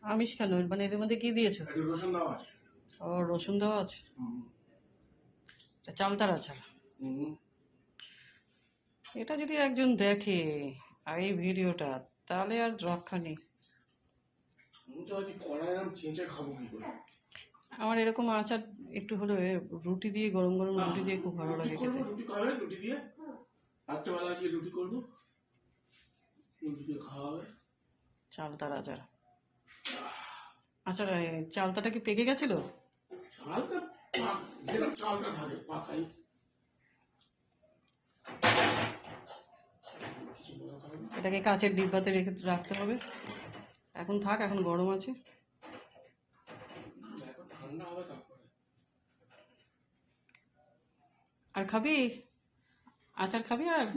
আমিষ কেন? মানে এর মধ্যে কি দিয়েছো? একটু রসুন দেওয়া আছে। ও, রসুন দেওয়া আছে। এটা চালতার আচার। এটা যদি একজন দেখে এই ভিডিওটা, তাহলে আর রক্ষা নেই। আমি তো আজ কড়াই এরকম চেঁচে খাবো কি করে? আমার এরকম আচার একটু হলে রুটি দিয়ে, গরম গরম রুটি দিয়ে খুব ভালো লাগে খেতে। রুটি খাবে, রুটি দিয়ে রাত্রেবেলা গিয়ে রুটি করবো, রুটি দিয়ে খাওয়া হবে। চালতার আচার। আচার চালতাটা কি পেকে গেছিল? চালটা যেটা চালটা থাকে পাকাই। এটাকে কাচের ডিব্বাতে রেখে রাখতে হবে। এখন থাক, এখন গরম আছে। ঠান্ডা হবে তারপরে। আর খাবি? আচার খাবি আর?